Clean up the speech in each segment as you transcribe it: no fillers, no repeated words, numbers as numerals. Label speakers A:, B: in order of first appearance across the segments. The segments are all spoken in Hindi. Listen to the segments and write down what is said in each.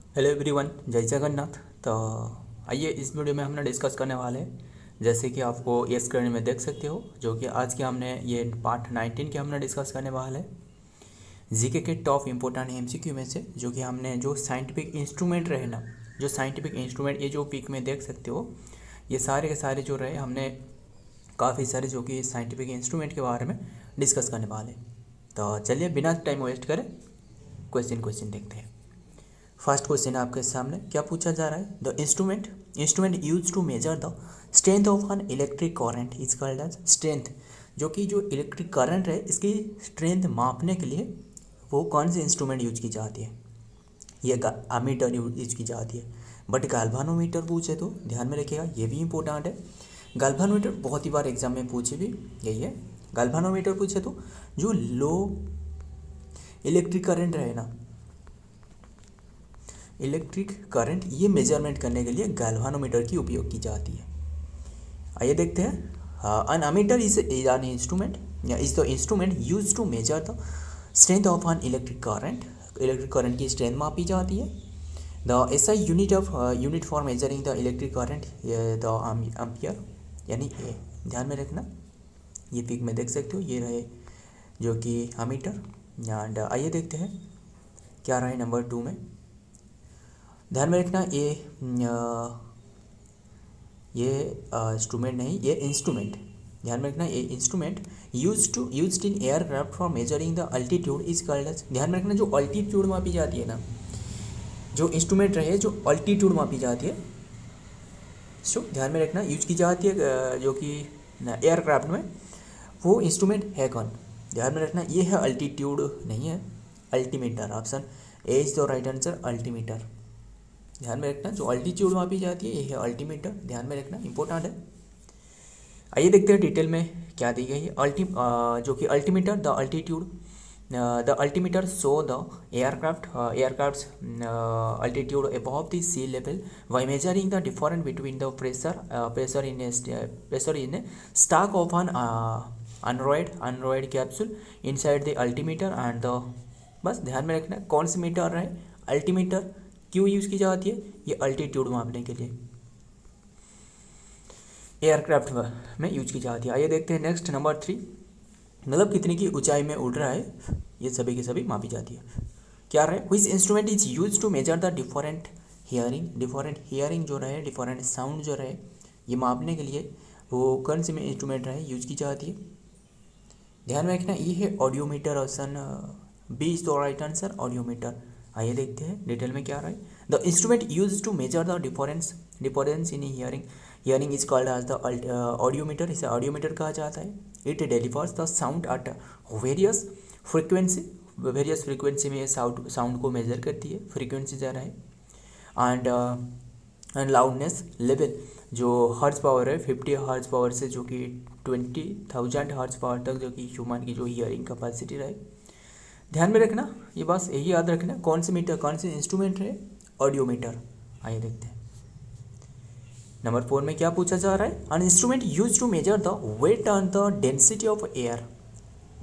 A: हेलो एवरीवन, जय जगन्नाथ। तो आइए इस वीडियो में हमने डिस्कस करने वाले हैं, जैसे कि आपको ये स्क्रीन में देख सकते हो, जो कि आज के हमने ये पार्ट 19 के हमने डिस्कस करने वाले हैं जीके के टॉप इम्पोर्टेंट एमसीक्यू में से, जो कि हमने जो साइंटिफिक इंस्ट्रूमेंट रहे ना, जो साइंटिफिक इंस्ट्रूमेंट ये जो पिक में देख सकते हो, ये सारे के सारे जो रहे हमने काफ़ी सारे जो कि साइंटिफिक इंस्ट्रूमेंट के बारे में डिस्कस करने वाले। तो चलिए बिना टाइम वेस्ट करें क्वेश्चन देखते हैं। फर्स्ट क्वेश्चन आपके सामने क्या पूछा जा रहा है, the instrument use to measure the strength of an electric current is called as strength. जो कि जो इलेक्ट्रिक करंट है इसकी स्ट्रेंथ मापने के लिए वो कौन सी इंस्ट्रूमेंट यूज की जाती है, ये अमीटर यूज की जाती है। बट गैल्वानोमीटर पूछे तो ध्यान में रखिएगा, ये भी इंपॉर्टेंट है। गैल्वानोमीटर बहुत ही बार एग्जाम में पूछे भी यही है। गैल्वानोमीटर पूछे तो जो लो इलेक्ट्रिक करंट रहे ना, इलेक्ट्रिक करंट, ये मेजरमेंट करने के लिए गैल्वानोमीटर की उपयोग की जाती है। आइए देखते हैं। An ammeter is an instrument या is the instrument use to measure the strength of an electric current. Electric current की स्ट्रेंथ मापी जाती है। The SI unit for measuring the electric current the ampere यानी ए। ध्यान में रखना, ये पिक में देख सकते हो, ये रहे जो कि अमीटर। एंड आइए देखते हैं क्या रहे नंबर 2 में। ध्यान में रखना ये इंस्ट्रूमेंट नहीं, ये इंस्ट्रूमेंट। ध्यान में रखना ये instrument used in aircraft for measuring the altitude is called as. ध्यान में रखना जो अल्टीट्यूड मापी जाती है ना, जो इंस्ट्रूमेंट रहे जो अल्टीट्यूड मापी जाती है, सो ध्यान में रखना यूज की जाती है जो कि एयरक्राफ्ट में, वो इंस्ट्रूमेंट है कौन। ध्यान में रखना ये है अल्टीट्यूड नहीं है, altimeter. Option A is the right answer, altimeter. ध्यान में रखना जो अल्टीट्यूड मापी जाती है ये है अल्टीमीटर। ध्यान में रखना इंपॉर्टेंट है। आइए देखते हैं डिटेल में क्या दी गई है। जो कि altimeter the altimeter show the aircraft's altitude above the sea level by measuring the difference between the pressure in stock of an aneroid capsule inside the altimeter and the. बस ध्यान में रखना कौन सी मीटर है, अल्टीमीटर क्यों यूज़ की जाती है, ये अल्टीट्यूड मापने के लिए एयरक्राफ्ट में यूज की जाती है। आइए देखते हैं नेक्स्ट नंबर 3, मतलब कितनी की ऊंचाई में उड़ रहा है, ये सभी की सभी मापी जाती है। क्या रहे, which instrument is use to measure the different hearing जो रहे, डिफरेंट साउंड जो रहे, ये मापने के लिए वो कौन सी इंस्ट्रूमेंट रहे यूज की जाती है। ध्यान में रखना ये है audiometer. Option B is the right answer, audiometer. आइए देखते हैं डिटेल में क्या रहा है। The instrument use to measure the difference in hearing is called as the audiometer. इसे ऑडियोमीटर कहा जाता है। It delivers the sound at various frequency में ये साउंड को मेजर करती है, फ्रिक्वेंसी जा रहा है। एंड लाउडनेस लेवल जो हर्ट्ज पावर है 50 हर्ट्ज पावर से जो कि 20,000 हर्ट्ज पावर तक जो कि ह्यूमन की जो हियरिंग कैपेसिटी रहे। ध्यान में रखना ये बस यही याद रखना कौन से इंस्ट्रूमेंट है, ऑडियोमीटर। आइए देखते हैं नंबर 4 में क्या पूछा जा रहा है। An instrument use to measure the weight and the density of air.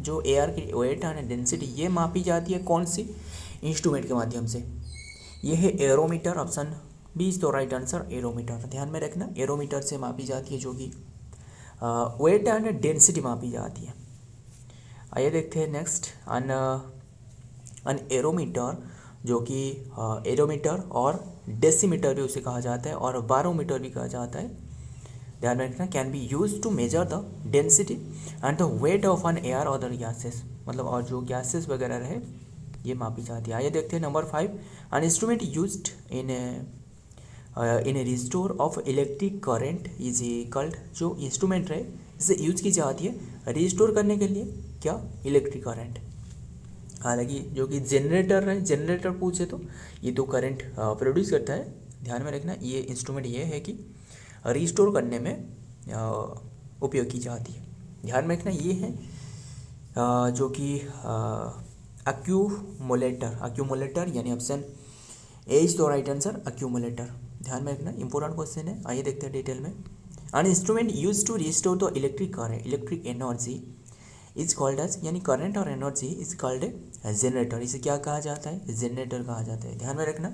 A: जो एयर की वेट एंड डेंसिटी ये मापी जाती है कौन सी इंस्ट्रूमेंट के माध्यम से, ये है aerometer. Option B is the right answer, aerometer. ध्यान में रखना एरोमीटर से मापी जाती है जो कि वेट एंड डेंसिटी मापी जाती है। आइए देखते हैं नेक्स्ट। एन एरोमीटर जो कि एरोमीटर और डेसीमीटर भी उसे कहा जाता है और बारोमीटर भी कहा जाता है। ध्यान में रखना can be use to measure the density and the weight of an air other gases, मतलब और जो गैसेस वगैरह रहे ये मापी जाती है। आइए देखते हैं number 5, an instrument used in restore of electric current is called. जो इंस्ट्रूमेंट रहे इसे यूज की जाती है रिस्टोर करने के लिए क्या, इलेक्ट्रिक करंट। हालांकि जो कि जनरेटर है, जनरेटर पूछे तो ये तो करंट प्रोड्यूस करता है। ध्यान में रखना ये इंस्ट्रूमेंट ये है कि रिस्टोर करने में उपयोग की जाती है। ध्यान में रखना ये है जो कि अक्यूमुलेटर यानी option A is the right answer, accumulator. ध्यान में रखना इंपॉर्टेंट क्वेश्चन है। आइए देखते हैं डिटेल में। An instrument use to restore the electric energy is called as, यानी करंट और एनर्जी इज कॉल्ड जनरेटर। इसे क्या कहा जाता है, जनरेटर कहा जाता है। ध्यान में रखना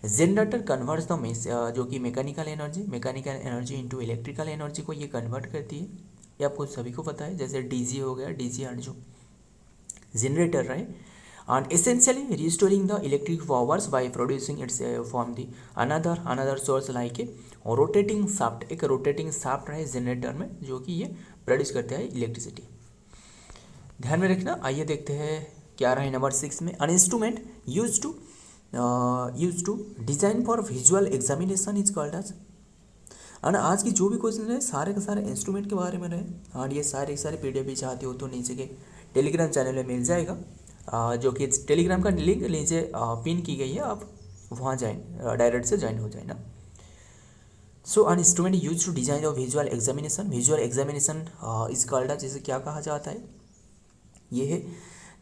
A: जनरेटर कन्वर्ट्स द जो कि mechanical energy into electrical energy को ये कन्वर्ट करती है। ये आपको सभी को पता है, जैसे डीसी हो गया, डीसी एंड जो जनरेटर रहे, and essentially restoring the electric powers by producing its from the another source like a rotating shaft। एक रोटेटिंग शाफ्ट रहे जनरेटर में जो कि ये प्रोड्यूस करते हैं इलेक्ट्रिसिटी। ध्यान में रखना। आइए देखते हैं क्या रहा है नंबर 6 में। An instrument use to design for visual examination is called as. और आज की जो भी क्वेश्चन है सारे के सारे इंस्ट्रूमेंट के बारे में रहे। और ये सारे पीडीएफ भी चाहते हो तो नीचे के टेलीग्राम चैनल में मिल जाएगा, जो कि टेलीग्राम का लिंक नीचे पिन की गई है, आप वहाँ डायरेक्ट से ज्वाइन हो जाए ना। So an instrument use to design of visual examination is called as, जिसे क्या कहा जाता है, ये है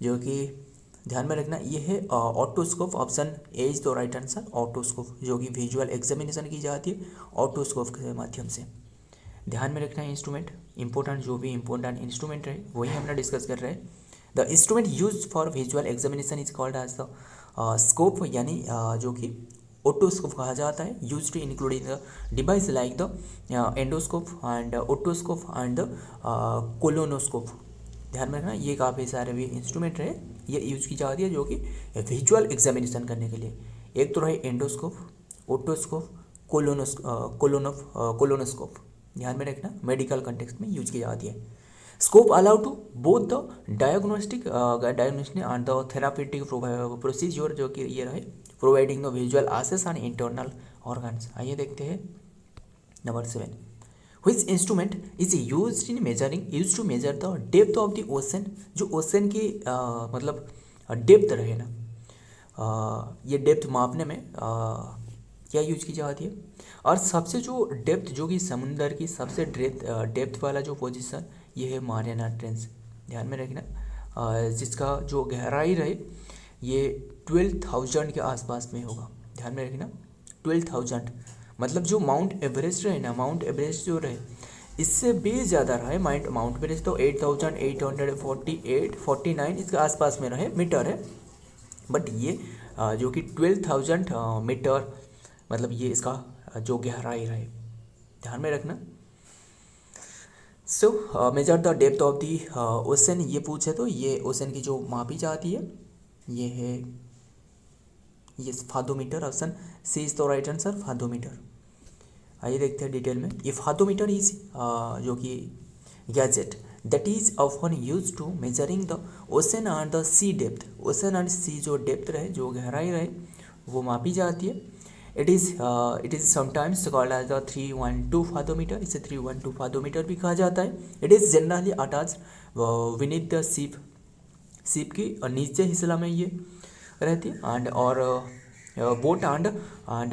A: जो कि ध्यान में रखना, ये है otoscope. Option A is the right answer, otoscope, जो कि विजुअल एग्जामिनेशन की जाती है ऑटोस्कोप के माध्यम से। ध्यान में रखना है इंस्ट्रूमेंट इंपॉर्टेंट, जो भी इंपॉर्टेंट इंस्ट्रूमेंट रहे वही हम लोग डिस्कस कर रहे हैं। The instrument use for visual examination is called as the scope, यानी जो कि ओटोस्कोप कहा जाता है। Use to including the device like the endoscope and otoscope and the colonoscope. ध्यान में रखना, ये काफ़ी सारे भी इंस्ट्रूमेंट रहे, ये यूज की जाती है जो कि विजुअल एग्जामिनेशन करने के लिए। एक तो रहे एंडोस्कोप, ओटोस्कोप, कोलोनोस्कोप। ध्यान में रखना, मेडिकल कंटेक्स्ट में यूज की जाती है। Scope allow to both the diagnostic and the therapeutic procedure, जो कि ये रहे providing the visual access and internal organs. आइए देखते हैं number 7। Which instrument is used to measure the depth of the ocean। जो ओशन की मतलब डेप्थ रहे ना, ये डेप्थ मापने में क्या यूज की जाती है। और सबसे जो डेप्थ, जो कि समुंदर की सबसे डेप्थ वाला जो पोजीशन, ये है मारियाना ट्रेंच। ध्यान में रखना, जिसका जो गहराई रहे ये 12,000 के आसपास में होगा। ध्यान में रखना 12,000, मतलब जो माउंट एवरेस्ट रहे ना, माउंट एवरेस्ट जो रहे इससे भी ज़्यादा रहे। माउंट एवरेस्ट तो 8,848-49 इसके आसपास में रहे मीटर है, बट ये जो कि 12,000 मीटर, मतलब ये इसका जो गहराई रहे। ध्यान में रखना। So measure the depth of the ocean, ये पूछे तो ये ओशन की जो मापी जाती है ये है ये fathometer. Option C is the right answer, fathometer. आइए देखते हैं डिटेल में। ये फाथोमीटर इज जो कि gadget that is often use to measuring the ocean and the sea depth. Ocean and sea जो डेप्थ रहे, जो गहराई रहे, वो मापी जाती है। It is sometimes called as the 312 fathometer. इसे 312 फाथोमीटर भी कहा जाता है। It is generally attach beneath the ship की नीचे हिस्सा में ये रहती है एंड और boat and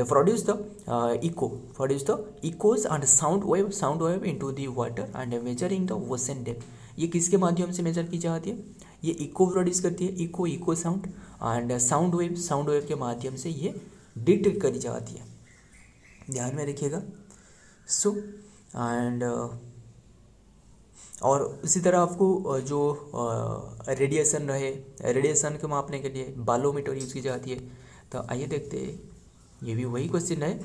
A: produce the echoes and sound wave into the water and measuring the ocean depth. ये किसके माध्यम से मेजर की जाती है, ये इको प्रोड्यूस करती है, echo sound and sound wave के माध्यम से ये डिटेक्ट करी जाती है। ध्यान में रखिएगा। सो एंड और इसी तरह आपको जो रेडिएशन रहे, रेडिएशन को मापने के लिए बालोमीटर यूज़ की जाती है। तो आइए देखते हैं, ये भी वही क्वेश्चन है।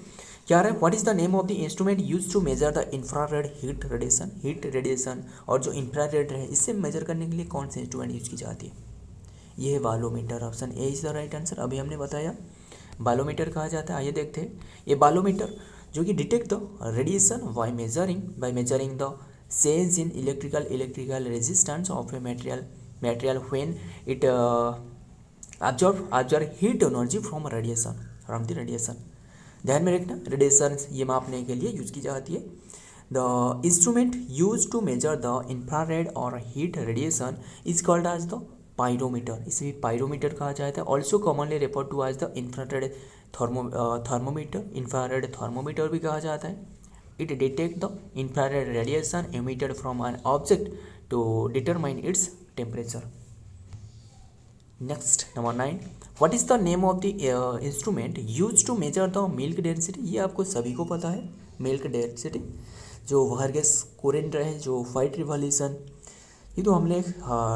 A: क्या रहा है, what is the name of the instrument use to measure the infrared heat radiation. और जो इंफ्रारेड है इससे मेजर करने के लिए कौन से इंस्ट्रूमेंट यूज की जाती है, ये है bolometer. Option A is the right answer. अभी हमने बताया बालोमीटर कहा जाता है। आइए देखते हैं, ये बालोमीटर जो कि detect the radiation bye measuring the change in electrical resistance of a material when it absorb heat energy from the radiation। ध्यान में रखना, रेडिएशन ये मापने के लिए यूज की जाती है। The instrument use to measure the infrared और heat radiation is called as the pyrometer. इसे भी पायरोमीटर कहा जाता है। Also commonly refer to as the infrared thermometer. Infrared thermometer भी कहा जाता है। It detects the infrared radiation emitted from an object to determine its temperature. Next, number 9. What is the name of the instrument used to measure the milk density? ये आपको सभी को पता है, मिल्क डेंसिटी, जो वर्गेस कोरेंट रहे, जो वाइट रिवॉल्यूशन, ये तो हम लोग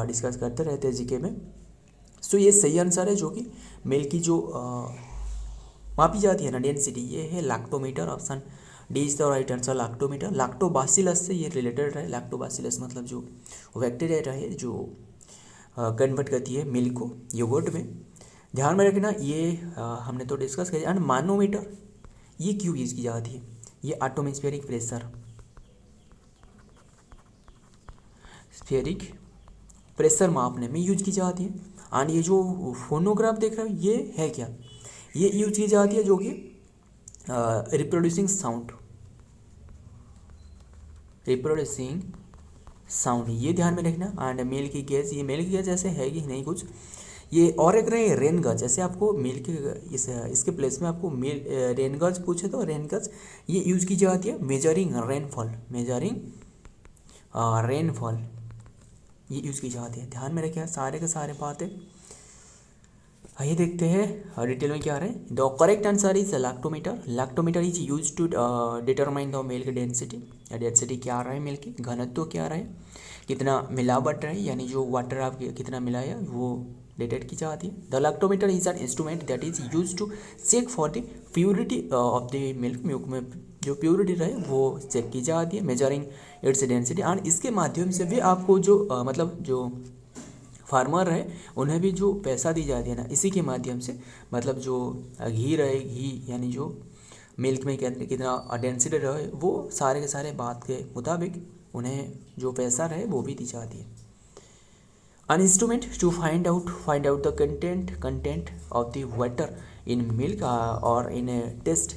A: डिस्कस करते रहते हैं जीके में। सो ये सही आंसर है, जो कि मिल्क की जो मापी जाती है ना डेंसिटी, ये है lactometer. Option D is the right answer, lactometer. Lactobacillus से ये रिलेटेड रहे। लैक्टोबासिलस मतलब जो बैक्टीरिया रहे जो कन्वर्ट करती है मिल्क को योगर्ट में। ध्यान में रखना ये हमने तो डिस्कस किया। एंड मानोमीटर ये क्यों यूज़ की जाती है? ये एटमॉस्फेरिक प्रेशर मापने में यूज की जाती है। एंड ये जो फोनोग्राफ देख रहे हो ये है क्या? ये यूज की जाती है जो कि रिप्रोड्यूसिंग साउंड, ये ध्यान में रखना। एंड मेल की गैस, ये मेल की गैस जैसे है कि नहीं कुछ। ये और एक रहे रेन गज, जैसे आपको मेल के इसके प्लेस में आपको मेल रेन गज पूछे तो रेन गज ये यूज की जाती है मेजरिंग रेनफॉल, ये यूज की जाती है। ध्यान में रखिए सारे के सारे बातें। आइए देखते हैं डिटेल में क्या रहे। The correct answer is lactometer is use to determine the milk density क्या रहे, मिल्क की घनत्व क्या रहे, कितना मिलावट रहे, यानी जो वाटर आप कितना मिलाया वो डिटेक्ट की जाती है। The lactometer is an instrument that is use to check for the purity of the milk में जो प्योरिटी रहे वो चेक की जाती है, मेजरिंग इट्स डेंसिटी। एंड इसके माध्यम से भी आपको जो मतलब जो फार्मर है उन्हें भी जो पैसा दी जाती है ना, इसी के माध्यम से मतलब जो घी रहे, घी यानी जो मिल्क में कितना डेंसिटी रहे वो सारे के सारे बात के मुताबिक उन्हें जो पैसा रहे वो भी दी जाती है। An instrument to find out the content of the water in milk or in a test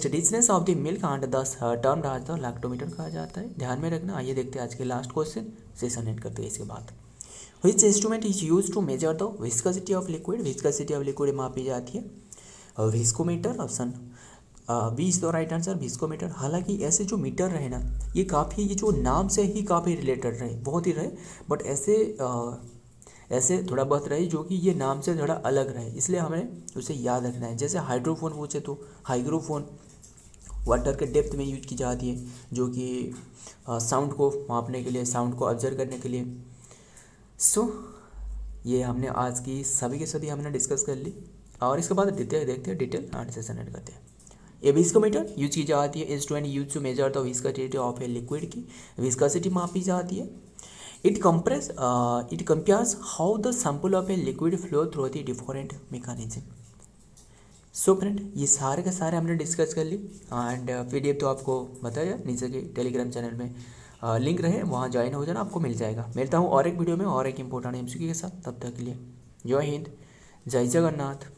A: richness of the milk and thus termed as the lactometer कहा जाता है। ध्यान में रखना। आइए देखते हैं आज के लास्ट क्वेश्चन, सेशन एंड करते हैं इसके बाद। Which instrument is used to measure the viscosity of liquid? Viscosity of liquid मापी जाती है viscometer. Option B is the right answer, viscometer. हालांकि ऐसे जो मीटर रहे ना ये काफ़ी, ये जो नाम से ही काफ़ी रिलेटेड रहे, बहुत ही रहे, बट ऐसे थोड़ा बहुत रहे जो कि ये नाम से थोड़ा अलग रहे, इसलिए हमें उसे याद रखना है। जैसे हाइड्रोफोन पूछे तो हाइग्रोफोन वाटर के डेप्थ में यूज की जाती है जो कि साउंड को मापने के लिए, साउंड को ऑब्जर्व करने के लिए। सो ये हमने आज की सभी के सभी हमने डिस्कस कर ली और इसके बाद देखते हैं डिटेल एंड सेशन एंड करते हैं। ए विस्कोमीटर यूज की जाती है instrument use to measure the viscosity of a liquid की विस्कोसिटी मापी जाती है। It compares how the sample of a liquid flow through the different mechanism. So friend ये सारे के सारे हमने डिस्कस कर ली एंड PDF तो आपको बताया नीचे के टेलीग्राम चैनल में लिंक रहे, वहाँ ज्वाइन हो जाना, आपको मिल जाएगा। मिलता हूँ और एक वीडियो में और एक इंपॉर्टेंट MCQ के साथ। तब तक के लिए जय हिंद, जय जगन्नाथ।